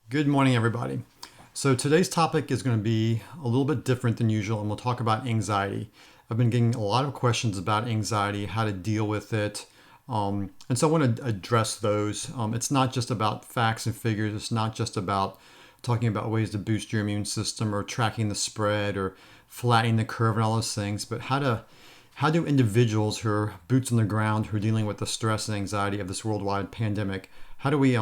Good morning, everybody. So today's topic is going to be a little bit different than usual, and we'll talk about anxiety. I've been getting a lot of questions about anxiety, how to deal with it, and so I want to address those. It's not just about facts and figures. It's not just about talking about ways to boost your immune system or tracking the spread or flattening the curve and all those things, but how do individuals who are boots on the ground, who are dealing with the stress and anxiety of this worldwide pandemic, how do we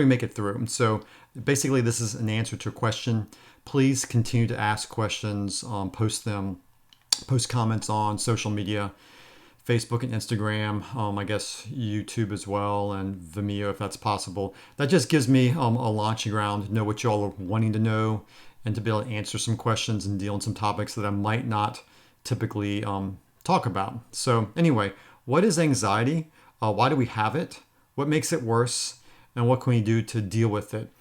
make it through? And so basically, this is an answer to a question. Please continue to ask questions, post comments on social media, Facebook and Instagram, I guess YouTube as well, and Vimeo if that's possible. That just gives me a launching ground to know what y'all are wanting to know and to be able to answer some questions and deal on some topics that I might not typically talk about. So anyway, what is anxiety? Why do we have it? What makes it worse? And what can we do to deal with it?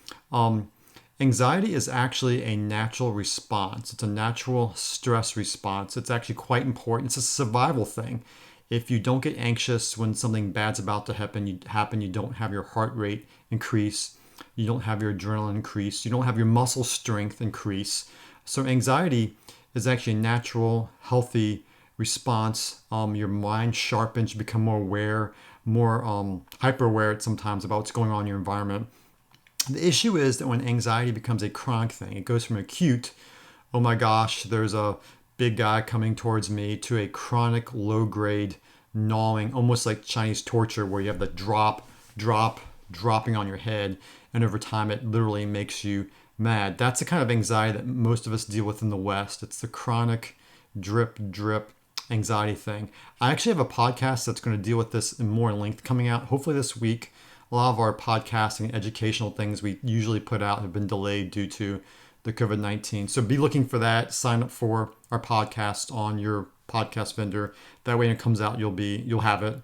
Anxiety is actually a natural response. It's a natural stress response. It's actually quite important. It's a survival thing. If you don't get anxious when something bad's about to happen, you don't have your heart rate increase, you don't have your adrenaline increase, you don't have your muscle strength increase. So anxiety is actually a natural, healthy response. Your mind sharpens, you become more aware, more hyper aware sometimes about what's going on in your environment. The issue is that when anxiety becomes a chronic thing, it goes from acute, oh my gosh, there's a big guy coming towards me, to a chronic low grade gnawing, almost like Chinese torture, where you have the dropping on your head, and over time it literally makes you mad. That's the kind of anxiety that most of us deal with in the West. It's the chronic drip anxiety thing. I actually have a podcast that's going to deal with this in more length coming out hopefully this week. A lot of our podcasting and educational things we usually put out have been delayed due to the COVID-19. So be looking for that. Sign up for our podcast on your podcast vendor. That way when it comes out, you'll have it.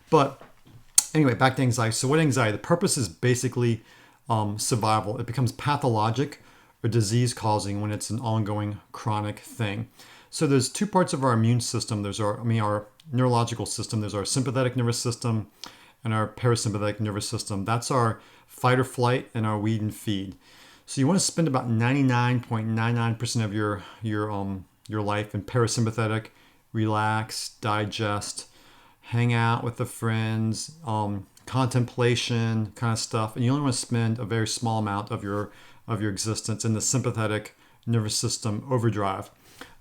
But anyway, back to anxiety. So what anxiety? The purpose is basically survival. It becomes pathologic or disease causing when it's an ongoing chronic thing. So there's two parts of our immune system. There's our neurological system. There's our sympathetic nervous system and our parasympathetic nervous system. That's our fight or flight and our weed and feed. So you want to spend about 99.99% of your life in parasympathetic, relax, digest, hang out with the friends, contemplation kind of stuff. And you only want to spend a very small amount of your existence in the sympathetic nervous system overdrive.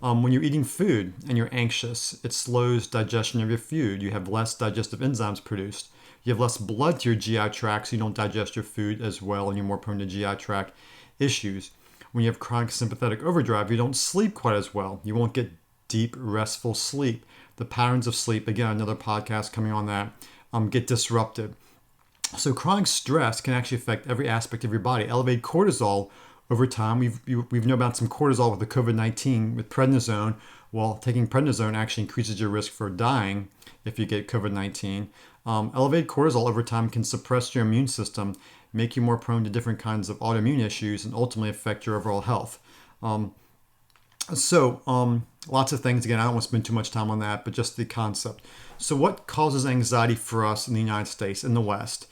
When you're eating food and you're anxious, it slows digestion of your food. You have less digestive enzymes produced. You have less blood to your GI tract, so you don't digest your food as well, and you're more prone to GI tract issues. When you have chronic sympathetic overdrive, you don't sleep quite as well. You won't get deep, restful sleep. The patterns of sleep, again, another podcast coming on that, get disrupted. So chronic stress can actually affect every aspect of your body. Elevated cortisol over time. We've known about some cortisol with the COVID-19 with prednisone. Well, taking prednisone actually increases your risk for dying if you get COVID-19. Elevated cortisol over time can suppress your immune system, make you more prone to different kinds of autoimmune issues, and ultimately affect your overall health. Lots of things. Again, I don't want to spend too much time on that, but just the concept. So what causes anxiety for us in the United States, in the West?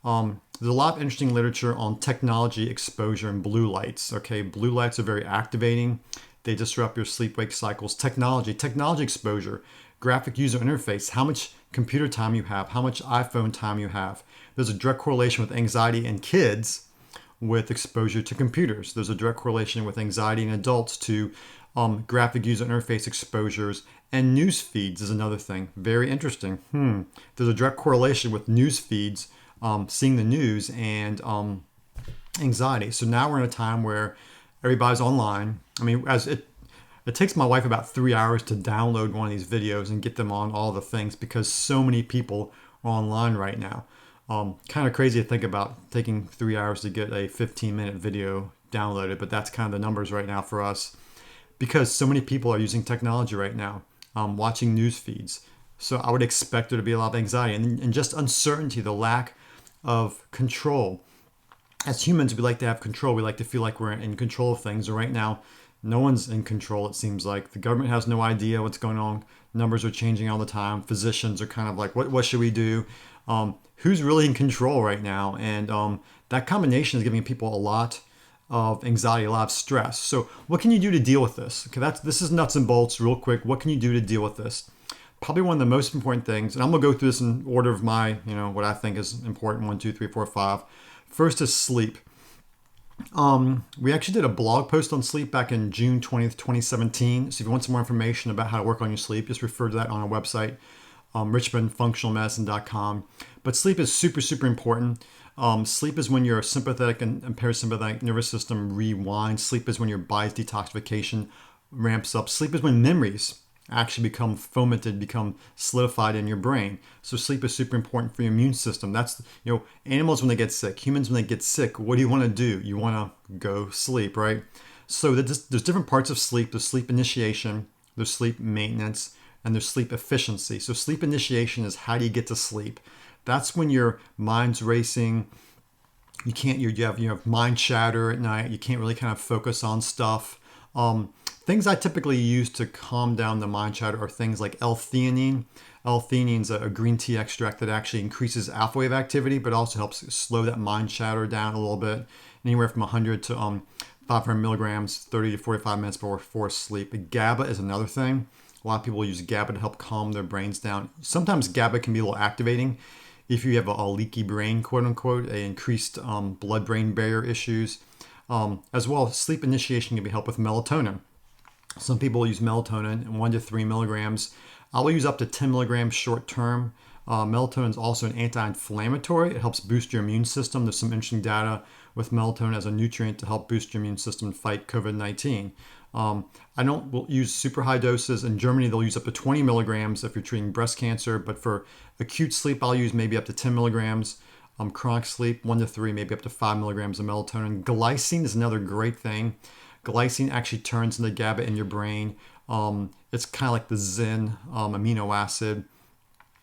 There's a lot of interesting literature on technology exposure and blue lights. Okay, blue lights are very activating. They disrupt your sleep-wake cycles. Technology exposure, graphic user interface, how much computer time you have, how much iPhone time you have. There's a direct correlation with anxiety in kids with exposure to computers. There's a direct correlation with anxiety in adults to graphic user interface exposures, and news feeds is another thing. Very interesting. There's a direct correlation with news feeds, seeing the news, and anxiety. So now we're in a time where everybody's online. I mean, it takes my wife about 3 hours to download one of these videos and get them on all the things because so many people are online right now. Kind of crazy to think about taking 3 hours to get a 15-minute video downloaded, but that's kind of the numbers right now for us because so many people are using technology right now, watching news feeds. So I would expect there to be a lot of anxiety and just uncertainty, the lack of control. As humans, we like to have control. We like to feel like we're in control of things. And right now, no one's in control, it seems like. The government has no idea what's going on. Numbers are changing all the time. Physicians are kind of like, what should we do? who's really in control right now? And that combination is giving people a lot of anxiety, a lot of stress. So what can you do to deal with this? Okay, this is nuts and bolts real quick. What can you do to deal with this? Probably one of the most important things, and I'm gonna go through this in order of my, what I think is important. 1, 2, 3, 4, 5. First is sleep. We actually did a blog post on sleep back in June 20th, 2017. So if you want some more information about how to work on your sleep, just refer to that on our website, richmondfunctionalmedicine.com. But sleep is super, super important. Sleep is when your sympathetic and parasympathetic nervous system rewinds. Sleep is when your body's detoxification ramps up. Sleep is when memories actually become fomented, become solidified in your brain. So sleep is super important for your immune system. That's, animals when they get sick, humans when they get sick, what do you want to do? You want to go sleep, right? So there's different parts of sleep. There's sleep initiation, there's sleep maintenance, and there's sleep efficiency. So sleep initiation is how do you get to sleep? That's when your mind's racing. You have mind chatter at night. You can't really kind of focus on stuff. Things I typically use to calm down the mind chatter are things like L-theanine. L-theanine is a green tea extract that actually increases alpha wave activity, but also helps slow that mind chatter down a little bit. Anywhere from 100 to 500 milligrams, 30 to 45 minutes before sleep. GABA is another thing. A lot of people use GABA to help calm their brains down. Sometimes GABA can be a little activating if you have a leaky brain, quote unquote, a increased blood-brain barrier issues. As well, sleep initiation can be helped with melatonin. Some people use melatonin 1 to 3 milligrams. I will use up to 10 milligrams short term. Melatonin is also an anti-inflammatory. It helps boost your immune system. There's some interesting data with melatonin as a nutrient to help boost your immune system and fight COVID-19. I don't use super high doses. In Germany, they'll use up to 20 milligrams if you're treating breast cancer. But for acute sleep, I'll use maybe up to 10 milligrams. Chronic sleep, 1 to 3, maybe up to 5 milligrams of melatonin. Glycine is another great thing. Glycine actually turns into GABA in your brain. It's kind of like the Zen amino acid.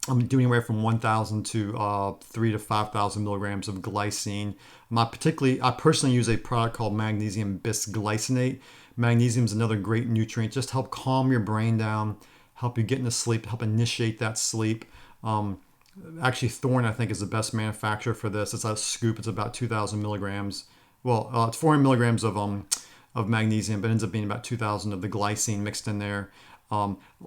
I'm doing anywhere from 1,000 to 3 to 5,000 milligrams of glycine. I personally use a product called magnesium bisglycinate. Magnesium is another great nutrient. Just help calm your brain down, help you get into sleep, help initiate that sleep. Actually, Thorne, I think, is the best manufacturer for this. It's a scoop. It's about 2,000 milligrams. Well, it's 400 milligrams of magnesium, but it ends up being about 2,000 of the glycine mixed in there.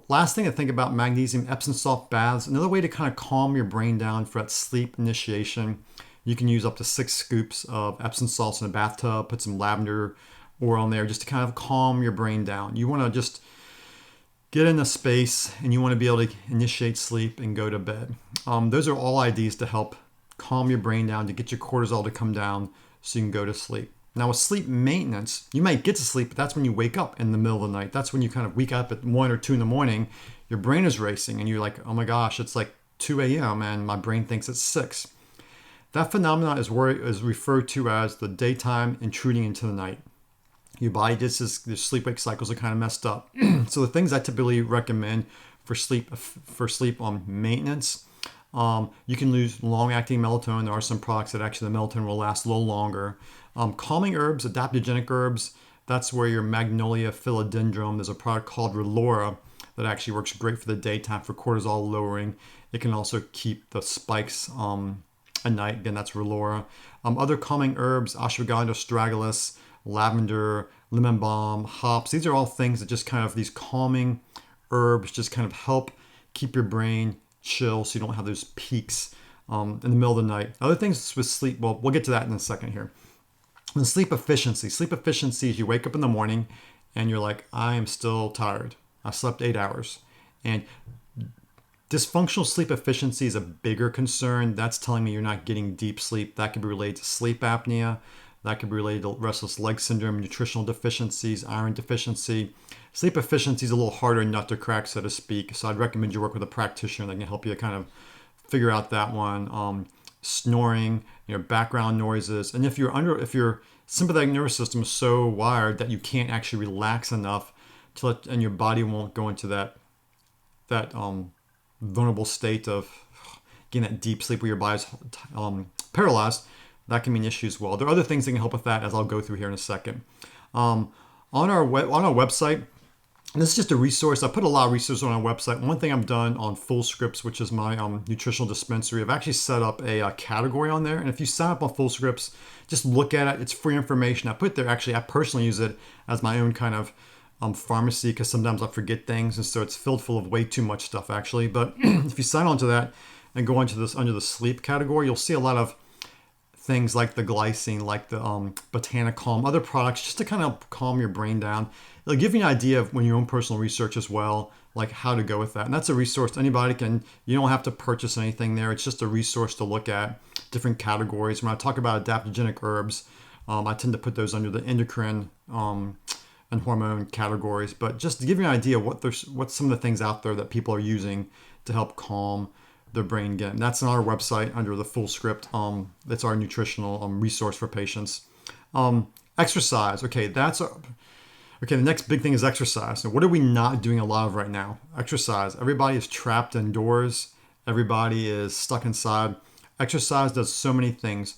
Last thing to think about magnesium, Epsom salt baths. Another way to kind of calm your brain down for that sleep initiation. You can use up to 6 scoops of Epsom salts in a bathtub, put some lavender oil in there just to kind of calm your brain down. You want to just get in a space and you want to be able to initiate sleep and go to bed. Those are all ideas to help calm your brain down, to get your cortisol to come down so you can go to sleep. Now with sleep maintenance, you might get to sleep, but that's when you wake up in the middle of the night. That's when you kind of wake up at 1 or 2 in the morning, your brain is racing and you're like, oh my gosh, it's like 2 a.m. and my brain thinks it's 6. That phenomenon is referred to as the daytime intruding into the night. Your body just the sleep-wake cycles are kind of messed up. So the things I typically recommend for sleep maintenance, you can use long-acting melatonin. There are some products that actually the melatonin will last a little longer. Calming herbs, adaptogenic herbs, that's where your Magnolia philodendron. There's a product called Relora that actually works great for the daytime for cortisol lowering. It can also keep the spikes at night. Again, that's Relora. Other calming herbs, ashwagandha, astragalus, lavender, lemon balm, hops. These are all things that just kind of, these calming herbs just kind of help keep your brain chill so you don't have those peaks in the middle of the night. Other things with sleep, well, we'll get to that in a second here. And sleep efficiency. Sleep efficiency is you wake up in the morning and you're like, I am still tired. I slept 8 hours. And dysfunctional sleep efficiency is a bigger concern. That's telling me you're not getting deep sleep. That could be related to sleep apnea. That could be related to restless leg syndrome, nutritional deficiencies, iron deficiency. Sleep efficiency is a little harder nut to crack, so to speak. So I'd recommend you work with a practitioner that can help you kind of figure out that one. Snoring, background noises. And if your sympathetic nervous system is so wired that you can't actually relax enough and your body won't go into that vulnerable state of getting that deep sleep where your body's paralyzed, that can be an issue as well. There are other things that can help with that, as I'll go through here in a second. On our website, And this is just a resource. I put a lot of resources on our website. One thing I've done on Full Scripts, which is my nutritional dispensary, I've actually set up a category on there. And if you sign up on Full Scripts, just look at it. It's free information. I put there, actually, I personally use it as my own kind of pharmacy because sometimes I forget things. And so it's filled full of way too much stuff, actually. But if you sign on to that and go into this under the sleep category, you'll see a lot of things like the glycine, like the Botanicalm, other products just to kind of calm your brain down. It'll give you an idea of when your own personal research as well, like how to go with that. And that's a resource anybody can, you don't have to purchase anything there. It's just a resource to look at different categories. When I talk about adaptogenic herbs, I tend to put those under the endocrine and hormone categories. But just to give you an idea what's some of the things out there that people are using to help calm their brain again. That's on our website under the Full Script. That's our nutritional resource for patients. Exercise. Okay, the next big thing is exercise. So what are we not doing a lot of right now? Exercise. Everybody is trapped indoors. Everybody is stuck inside. Exercise does so many things.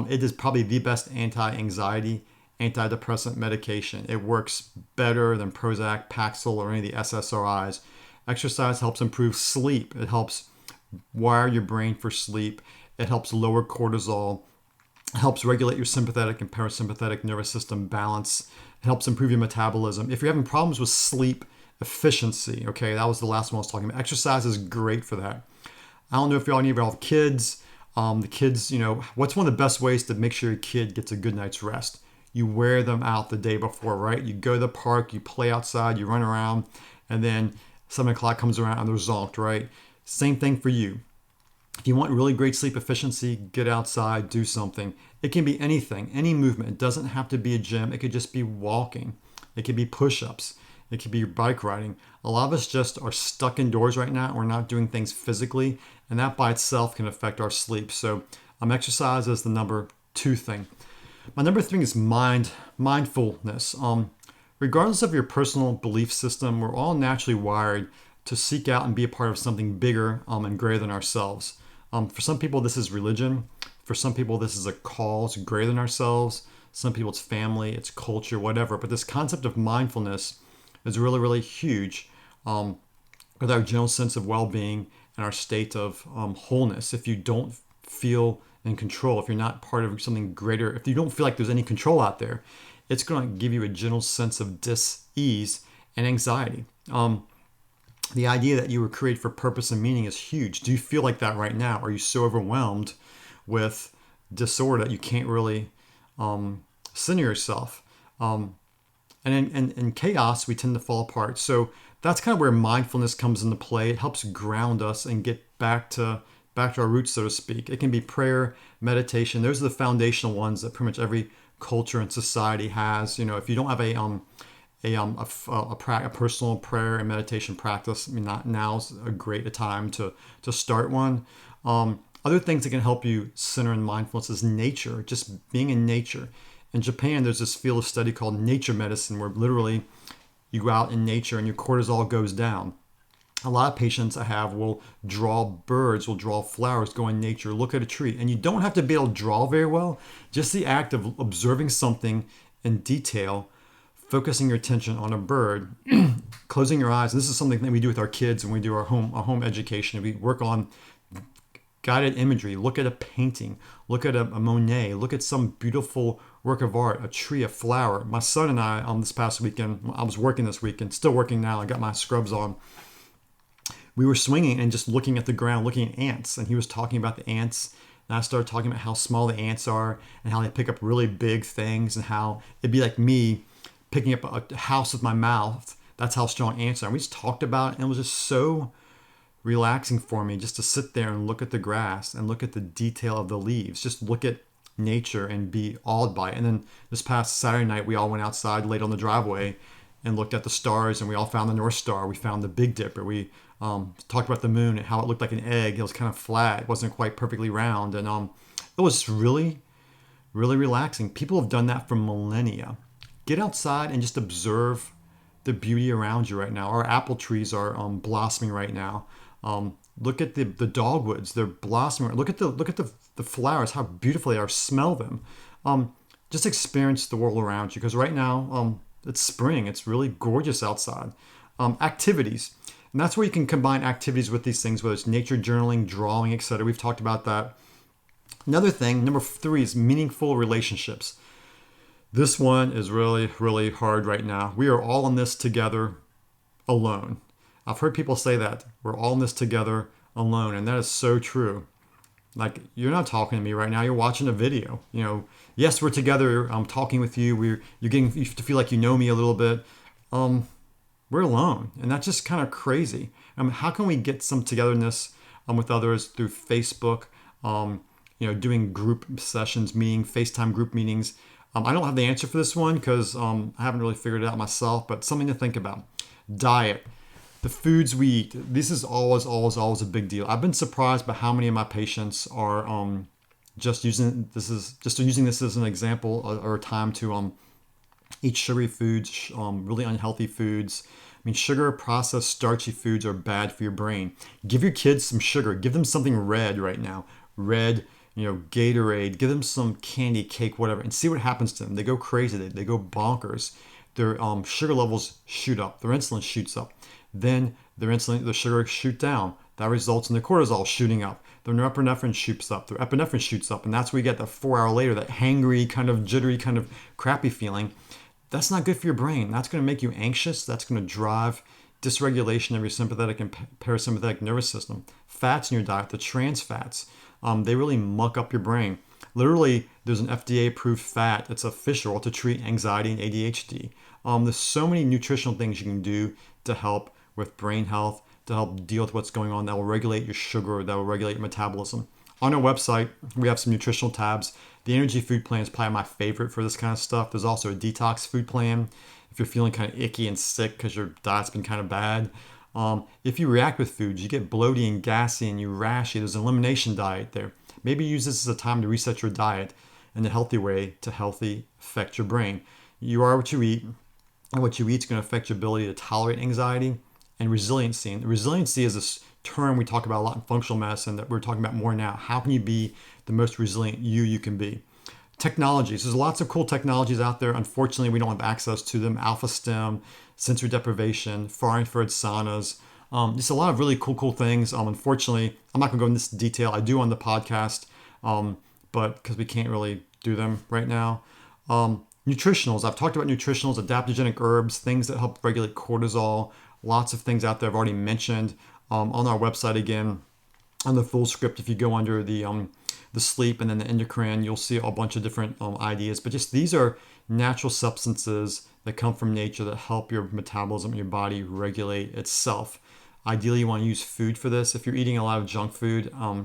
It is probably the best anti-anxiety, antidepressant medication. It works better than Prozac, Paxil, or any of the SSRIs. Exercise helps improve sleep. It helps wire your brain for sleep. It helps lower cortisol. It helps regulate your sympathetic and parasympathetic nervous system balance. It helps improve your metabolism. If you're having problems with sleep efficiency, okay, that was the last one I was talking about. Exercise is great for that. I don't know if any of y'all have kids. The kids, what's one of the best ways to make sure your kid gets a good night's rest? You wear them out the day before, right? You go to the park, you play outside, you run around, and then 7 o'clock comes around and they're zonked, right? Same thing for you. If you want really great sleep efficiency, get outside, do something. It can be anything, any movement. It doesn't have to be a gym. It could just be walking. It could be push-ups. It could be bike riding. A lot of us just are stuck indoors right now. We're not doing things physically, and that by itself can affect our sleep. So exercise is the number 2 thing. My number 3 is mindfulness. Regardless of your personal belief system, we're all naturally wired to seek out and be a part of something bigger and greater than ourselves. For some people, this is religion. For some people, this is a cause greater than ourselves. Some people, it's family, it's culture, whatever. But this concept of mindfulness is really, really huge with our general sense of well-being and our state of wholeness. If you don't feel in control, if you're not part of something greater, if you don't feel like there's any control out there, it's going to give you a general sense of dis-ease and anxiety. The idea that you were created for purpose and meaning is huge. Do you feel like that right now? Are you so overwhelmed with disorder that you can't really center yourself? And in chaos, we tend to fall apart. So that's kind of where mindfulness comes into play. It helps ground us and get back to our roots, so to speak. It can be prayer, meditation. Those are the foundational ones that pretty much every culture and society has. If you don't have a personal prayer and meditation practice, now's a great time to start one. Other things that can help you center in mindfulness is nature, just being in nature. In Japan, there's this field of study called nature medicine, where literally you go out in nature and your cortisol goes down. A lot of patients I have will draw birds, will draw flowers, go in nature, look at a tree. And you don't have to be able to draw very well. Just the act of observing something in detail, focusing your attention on a bird, closing your eyes. And this is something that we do with our kids when we do our home education. We work on guided imagery. Look at a painting. Look at a Monet. Look at some beautiful work of art, a tree, a flower. My son and I, this past weekend, I was working this weekend, still working now. I got my scrubs on. We were swinging and just looking at the ground, looking at ants. And he was talking about the ants. And I started talking about how small the ants are and how they pick up really big things and how it'd be like me picking up a house with my mouth. That's how strong ants are. And we just talked about it, and it was just so relaxing for me just to sit there and look at the grass and look at the detail of the leaves. Just look at nature and be awed by it. And then this past Saturday night, we all went outside, laid on the driveway, and looked at the stars, and we all found the North Star. We found the Big Dipper. We talked about the moon and how it looked like an egg. It was kind of flat. It wasn't quite perfectly round. And it was really, really relaxing. People have done that for millennia. Get outside and just observe the beauty around you right now. Our apple trees are blossoming right now. Look at the dogwoods; they're blossoming. Look at the flowers, how beautiful they are. Smell them. Just experience the world around you, because right now it's spring. It's really gorgeous outside. Activities. And that's where you can combine activities with these things, whether it's nature journaling, drawing, etc. We've talked about that. Another thing, number 3, is meaningful relationships. This one is really, really hard right now. We are all in this together alone. I've heard people say that. We're all in this together alone. And that is so true. Like, you're not talking to me right now. You're watching a video. Yes, we're together. I'm talking with you. You're getting you feel like you know me a little bit. We're alone. And that's just kind of crazy. How can we get some togetherness with others through Facebook, doing group sessions, FaceTime group meetings? I don't have the answer for this one because I haven't really figured it out myself, but something to think about. Diet. The foods we eat. This is always a big deal. I've been surprised by how many of my patients are just using this as an example or a time to eat sugary foods, really unhealthy foods. Sugar, processed, starchy foods are bad for your brain. Give your kids some sugar. Give them something red right now. Red, Gatorade. Give them some candy, cake, whatever, and see what happens to them. They go crazy. They go bonkers. Their sugar levels shoot up. Their insulin shoots up. Then their sugar shoot down. That results in their cortisol shooting up. Their norepinephrine shoots up. Their epinephrine shoots up. And that's where you get the 4 hour later, that hangry, kind of jittery, kind of crappy feeling. That's not good for your brain. That's going to make you anxious. That's going to drive dysregulation of your sympathetic and parasympathetic nervous system. Fats in your diet, the trans fats, they really muck up your brain. Literally, there's an FDA-approved fat that's official to treat anxiety and ADHD. There's so many nutritional things you can do to help with brain health, to help deal with what's going on that will regulate your sugar, that will regulate your metabolism. On our website, we have some nutritional tabs. The energy food plan is probably my favorite for this kind of stuff. There's also a detox food plan if you're feeling kind of icky and sick because your diet's been kind of bad. If you react with foods, you get bloaty and gassy and you rashy. There's an elimination diet there. Maybe use this as a time to reset your diet in a healthy way to healthy affect your brain. You are what you eat, and what you eat is going to affect your ability to tolerate anxiety and resiliency. And resiliency is this term we talk about a lot in functional medicine that we're talking about more now. How can you be the most resilient you can be? Technologies. There's lots of cool technologies out there. Unfortunately, we don't have access to them. Alpha stim, sensory deprivation, far infrared saunas. Just a lot of really cool things. Unfortunately, I'm not going to go into this detail. I do on the podcast, but because we can't really do them right now. Nutritionals. I've talked about nutritionals, adaptogenic herbs, things that help regulate cortisol. Lots of things out there I've already mentioned. On our website again, on the full script, if you go under the sleep and then the endocrine, you'll see a bunch of different ideas. But just these are natural substances that come from nature that help your metabolism and your body regulate itself. Ideally, you want to use food for this. If you're eating a lot of junk food, I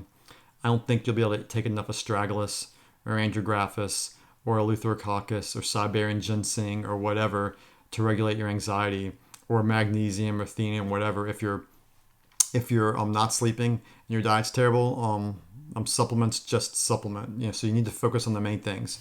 don't think you'll be able to take enough astragalus or andrographis or eleutherococcus or Siberian ginseng or whatever to regulate your anxiety, or magnesium or theanine, whatever. If you're not sleeping and your diet's terrible, supplements just supplement. So you need to focus on the main things.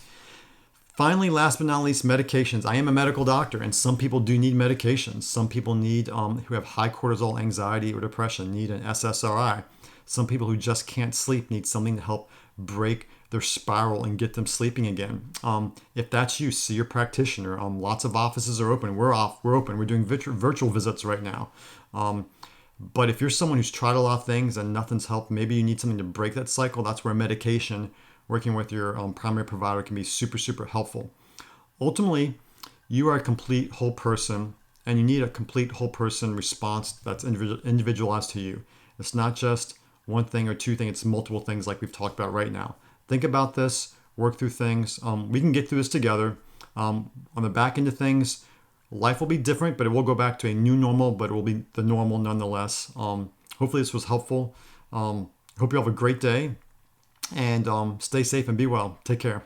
Finally, last but not least, medications. I am a medical doctor, and some people do need medications. Some people need who have high cortisol, anxiety, or depression need an SSRI. Some people who just can't sleep need something to help break their spiral and get them sleeping again. If that's you, see your practitioner. Lots of offices are open. We're open. We're doing virtual visits right now. But if you're someone who's tried a lot of things and nothing's helped, maybe you need something to break that cycle. That's where medication, working with your primary provider, can be super, super helpful. Ultimately, you are a complete whole person, and you need a complete whole person response that's individualized to you. It's not just one thing or two things. It's multiple things like we've talked about right now. Think about this, work through things. We can get through this together. On the back end of things, life will be different, but it will go back to a new normal, but it will be the normal nonetheless. Hopefully this was helpful. Hope you have a great day, and stay safe and be well. Take care.